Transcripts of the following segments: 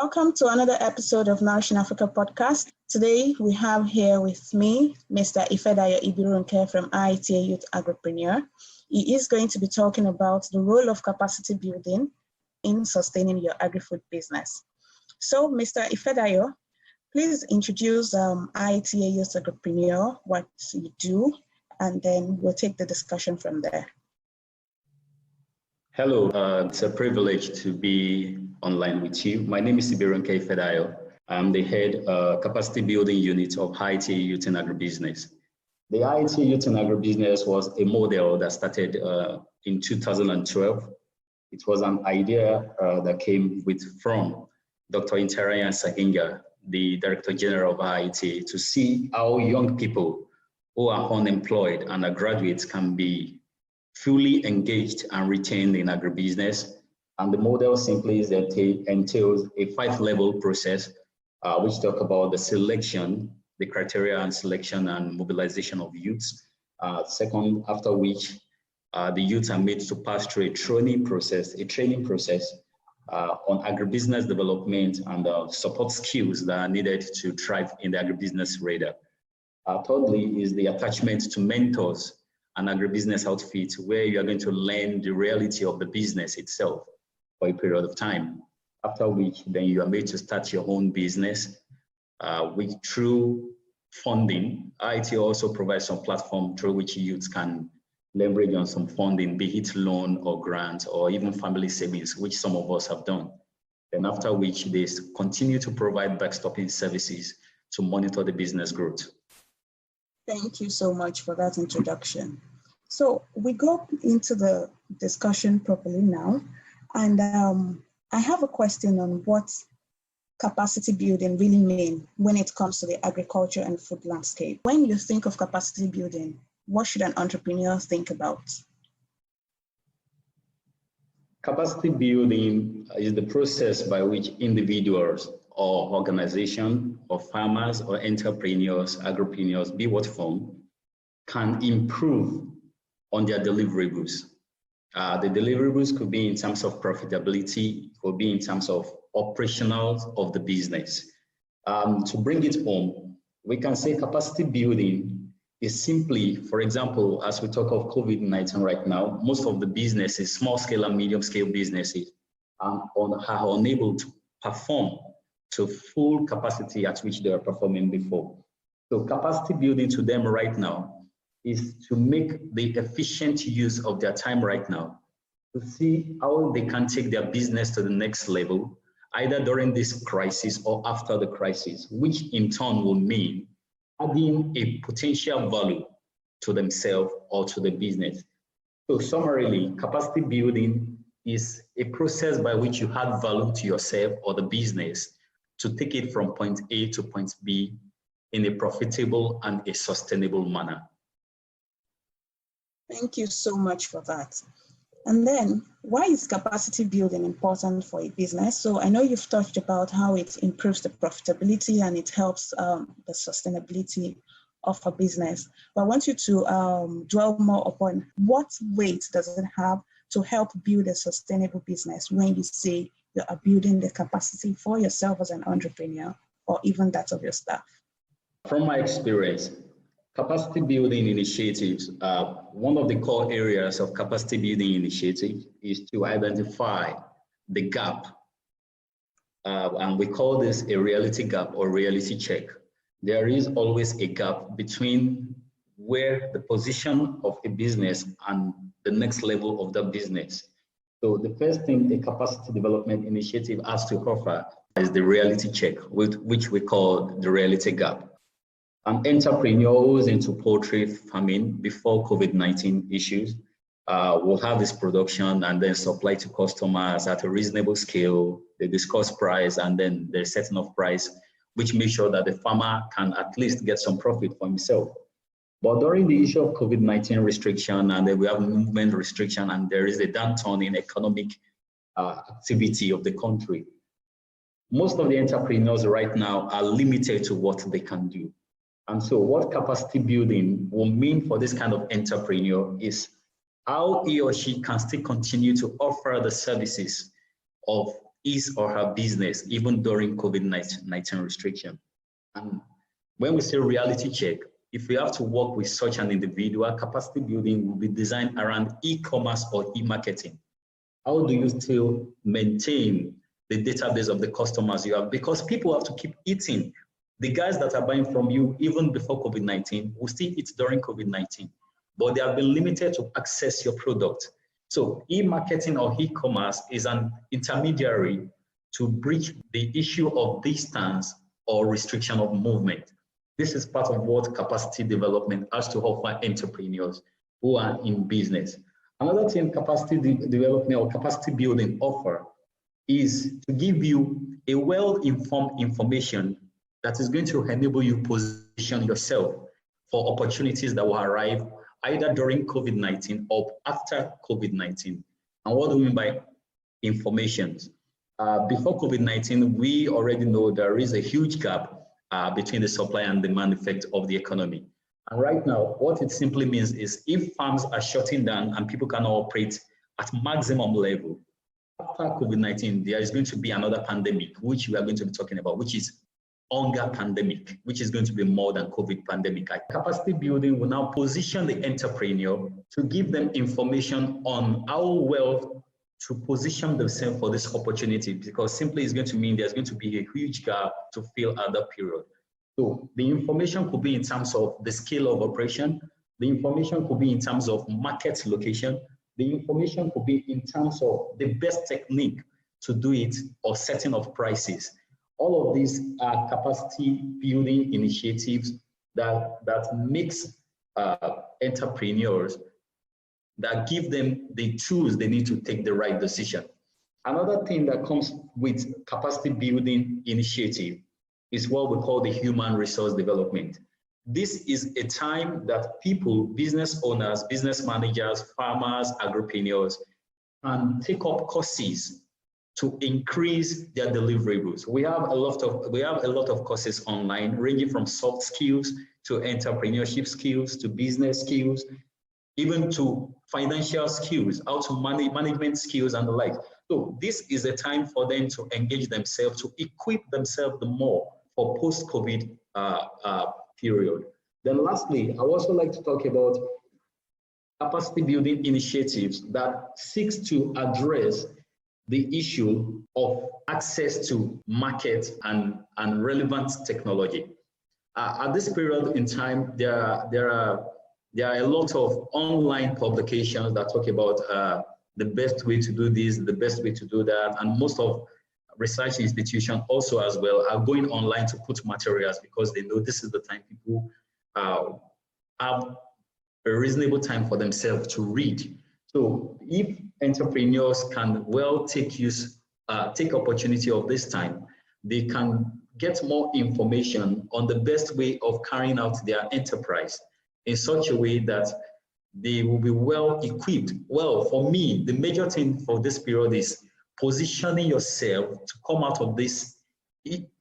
Welcome to another episode of Nourishing Africa podcast. Today we have here with me Mr. Ifedayo Ibironke from IITA Youth Agripreneur. He is going to be talking about the role of capacity building in sustaining your agri-food business. So, Mr. Ifedayo, please introduce IITA Youth Agripreneur, what you do, and then we'll take the discussion from there. Hello, it's a privilege to be online with you. My name is Ibironke Ifedayo. I'm the head capacity building unit of IITA Youth in Agribusiness. The IITA Youth in Agribusiness was a model that started in 2012. It was an idea that came from Dr. Interayan Saginga, the Director General of IITA, to see how young people who are unemployed and are graduates can be fully engaged and retained in agribusiness. And the model simply entails a 5-level process, which talk about the selection, the criteria and selection and mobilization of youths. Second, after which the youths are made to pass through a training process on agribusiness development and support skills that are needed to thrive in the agribusiness radar. Thirdly is the attachment to mentors and agribusiness outfit, where you are going to learn the reality of the business itself for a period of time. After which, then you are made to start your own business through funding. IITA also provides some platform through which youths can leverage on some funding, be it loan or grant or even family savings, which some of us have done. Then after which they continue to provide backstopping services to monitor the business growth. Thank you so much for that introduction. So we go into the discussion properly now. And I have a question on what capacity building really means when it comes to the agriculture and food landscape. When you think of capacity building, what should an entrepreneur think about? Capacity building is the process by which individuals or organizations or farmers or entrepreneurs, agripreneurs, be what form, can improve on their deliverables. The deliverables could be in terms of profitability, could be in terms of operational of the business. To bring it home, we can say capacity building is simply, for example, as we talk of COVID-19 right now, most of the businesses, small scale and medium scale businesses, are unable to perform to full capacity at which they were performing before. So capacity building to them right now is to make the efficient use of their time right now, to see how they can take their business to the next level, either during this crisis or after the crisis, which in turn will mean adding a potential value to themselves or to the business. So summarily, capacity building is a process by which you add value to yourself or the business to take it from point A to point B in a profitable and a sustainable manner. Thank you so much for that. And then, why is capacity building important for a business? So I know you've touched about how it improves the profitability and it helps the sustainability of a business. But I want you to dwell more upon what weight does it have to help build a sustainable business when you say you are building the capacity for yourself as an entrepreneur or even that of your staff? From my experience, capacity building initiatives, one of the core areas of capacity building initiatives is to identify the gap. And we call this a reality gap or reality check. There is always a gap between where the position of a business and the next level of the business. So the first thing a capacity development initiative has to offer is the reality check, which we call the reality gap. An entrepreneur who's into poultry farming before COVID-19 issues will have this production and then supply to customers at a reasonable scale. They discuss price and then they're setting off price, which makes sure that the farmer can at least get some profit for himself. But during the issue of COVID-19 restriction, and then we have movement restriction, and there is a downturn in economic activity of the country, most of the entrepreneurs right now are limited to what they can do. And so what capacity building will mean for this kind of entrepreneur is how he or she can still continue to offer the services of his or her business, even during COVID-19 restriction. And when we say reality check, if we have to work with such an individual, capacity building will be designed around e-commerce or e-marketing. How do you still maintain the database of the customers you have? Because people have to keep eating. The guys that are buying from you, even before COVID-19, will still eat during COVID-19, but they have been limited to access your product. So e-marketing or e-commerce is an intermediary to bridge the issue of distance or restriction of movement. This is part of what capacity development has to offer entrepreneurs who are in business. Another thing capacity development or capacity building offer is to give you a well-informed information that is going to enable you position yourself for opportunities that will arrive either during COVID-19 or after COVID-19. And what do we mean by information? Before COVID-19, we already know there is a huge gap between the supply and demand effect of the economy. And right now, what it simply means is if farms are shutting down and people cannot operate at maximum level, after COVID-19, there is going to be another pandemic, which we are going to be talking about, which is hunger pandemic, which is going to be more than COVID pandemic. Capacity building will now position the entrepreneur to give them information on how well to position themselves for this opportunity, because simply it's going to mean there's going to be a huge gap to fill at that period. So the information could be in terms of the scale of operation, the information could be in terms of market location, the information could be in terms of the best technique to do it or setting of prices. All of these are capacity building initiatives that makes entrepreneurs, that give them the tools they need to take the right decision. Another thing that comes with capacity building initiative is what we call the human resource development. This is a time that people, business owners, business managers, farmers, agripreneurs can take up courses to increase their deliverables. We have a lot of courses online, ranging from soft skills to entrepreneurship skills to business skills, even to financial skills, how to manage management skills and the like. So this is a time for them to engage themselves, to equip themselves the more for post-COVID period. Then lastly, I also like to talk about capacity building initiatives that seeks to address the issue of access to market and relevant technology. At this period in time, there are a lot of online publications that talk about the best way to do this, the best way to do that, and most of research institutions also as well are going online to put materials because they know this is the time people have a reasonable time for themselves to read. So if entrepreneurs can well take opportunity of this time, they can get more information on the best way of carrying out their enterprise in such a way that they will be well equipped. Well, for me, the major thing for this period is positioning yourself to come out of this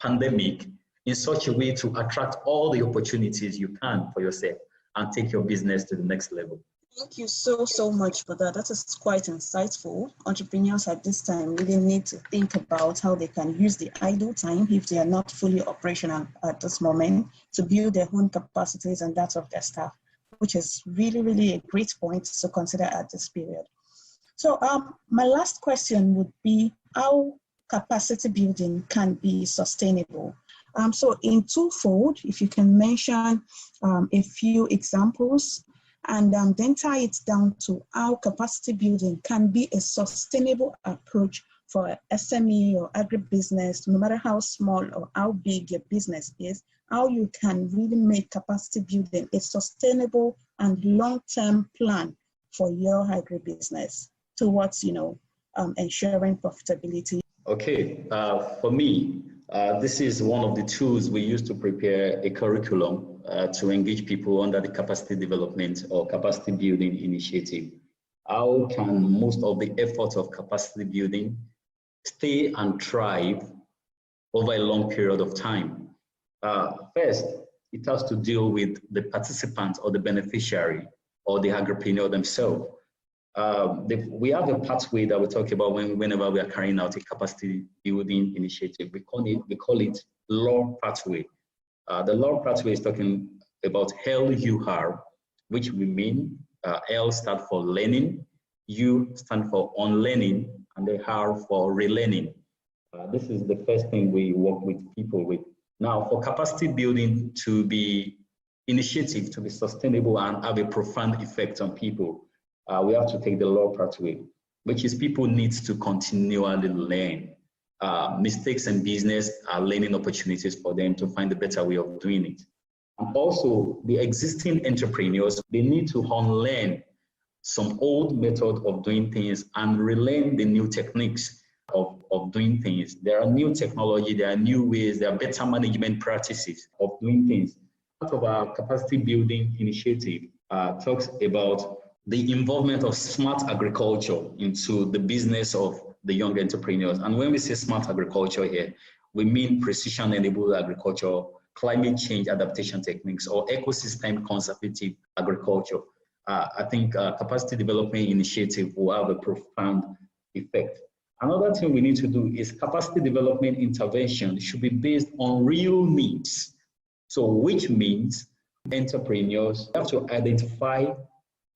pandemic in such a way to attract all the opportunities you can for yourself and take your business to the next level. Thank you so much for that. That is quite insightful. Entrepreneurs at this time really need to think about how they can use the idle time, if they are not fully operational at this moment, to build their own capacities and that of their staff, which is really a great point to consider at this period. So my last question would be how capacity building can be sustainable. So in twofold, if you can mention a few examples and then tie it down to how capacity building can be a sustainable approach for a SME or agribusiness, no matter how small or how big your business is, how you can really make capacity building a sustainable and long-term plan for your agribusiness towards, ensuring profitability. Okay, for me, this is one of the tools we use to prepare a curriculum to engage people under the capacity development or capacity building initiative. How can most of the efforts of capacity building stay and thrive over a long period of time? First, it has to deal with the participant or the beneficiary or the agripreneur themselves. we have a pathway that we talk about whenever we are carrying out a capacity building initiative. We call it LOR pathway. The LOR pathway is talking about LUR, which we mean L stands for learning, U stands for unlearning, and the R for relearning. This is the first thing we work with people with. Now, for capacity building to be initiative, to be sustainable and have a profound effect on people, we have to take the LOR pathway, which is people need to continually learn. Mistakes in business are learning opportunities for them to find a better way of doing it. And also, the existing entrepreneurs, they need to unlearn some old method of doing things and relearn the new techniques of doing things. There are new technology, there are new ways, there are better management practices of doing things. Part of our capacity building initiative talks about the involvement of smart agriculture into the business of the young entrepreneurs. And when we say smart agriculture here, we mean precision-enabled agriculture, climate change adaptation techniques, or ecosystem conservative agriculture. I think capacity development initiative will have a profound effect. Another thing we need to do is capacity development intervention should be based on real needs. So which means entrepreneurs have to identify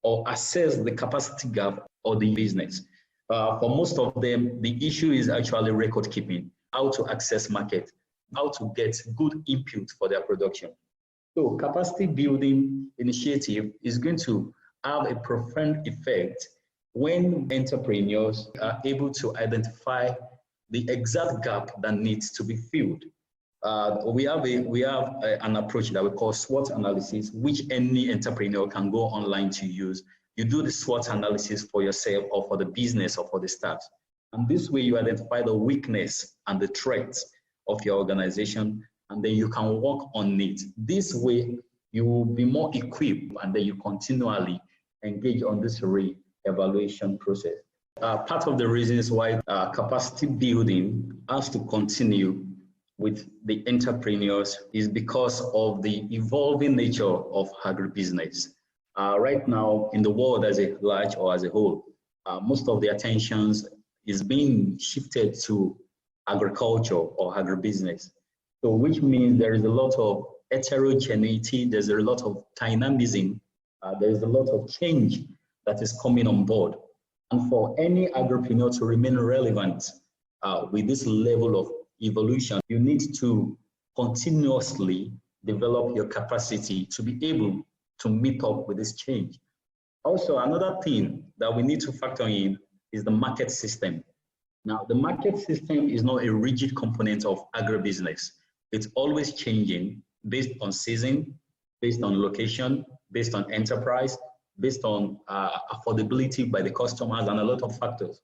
or assess the capacity gap or the business. For most of them, the issue is actually record keeping, how to access market, how to get good input for their production. So capacity building initiative is going to have a profound effect when entrepreneurs are able to identify the exact gap that needs to be filled. We have an approach that we call SWOT analysis, which any entrepreneur can go online to use. You do the SWOT analysis for yourself or for the business or for the staff. And this way you identify the weakness and the threats of your organization, and then you can work on it. This way you will be more equipped, and then you continually engage on this re-evaluation process. Part of the reasons why capacity building has to continue with the entrepreneurs is because of the evolving nature of agribusiness. Right now, in the world as a large or as a whole, most of the attentions is being shifted to agriculture or agribusiness. So which means there is a lot of heterogeneity, there's a lot of dynamism, there is a lot of change that is coming on board. And for any agripreneur to remain relevant with this level of evolution, you need to continuously develop your capacity to be able to meet up with this change. Also, another thing that we need to factor in is the market system. Now, the market system is not a rigid component of agribusiness. It's always changing based on season, based on location, based on enterprise, based on affordability by the customers and a lot of factors.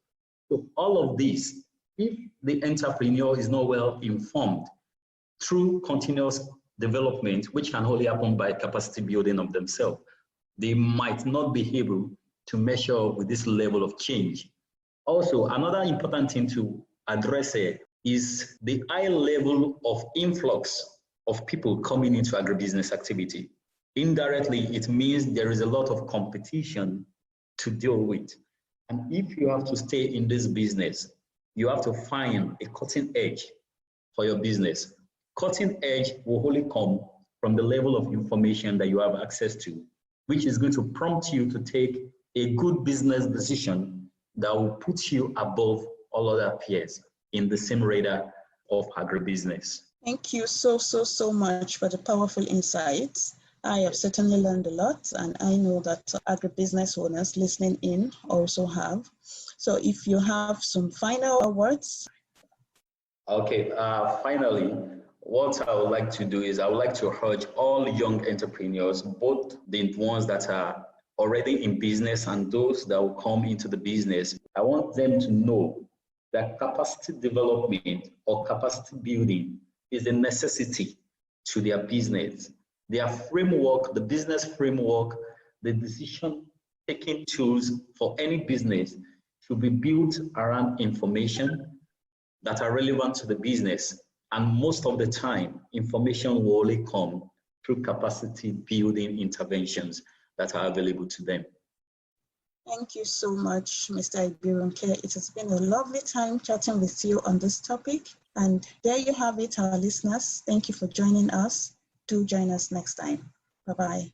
So all of this, if the entrepreneur is not well informed through continuous development, which can only happen by capacity building of themselves, they might not be able to measure with this level of change. Also, another important thing to address here is the high level of influx of people coming into agribusiness activity. Indirectly, it means there is a lot of competition to deal with. And if you have to stay in this business, you have to find a cutting edge for your business. Cutting edge will only come from the level of information that you have access to, which is going to prompt you to take a good business decision that will put you above all other peers in the same radar of agribusiness. Thank you so much for the powerful insights. I have certainly learned a lot, and I know that agribusiness owners listening in also have. So if you have some final words. Okay, finally, what I would like to do is I would like to urge all young entrepreneurs, both the ones that are already in business and those that will come into the business. I want them to know that capacity development or capacity building is a necessity to their business. Their framework, the business framework, the decision-taking tools for any business should be built around information that are relevant to the business. And most of the time, information will only come through capacity building interventions that are available to them. Thank you so much, Mr. Ibironke. It has been a lovely time chatting with you on this topic. And there you have it, our listeners. Thank you for joining us. Do join us next time. Bye-bye.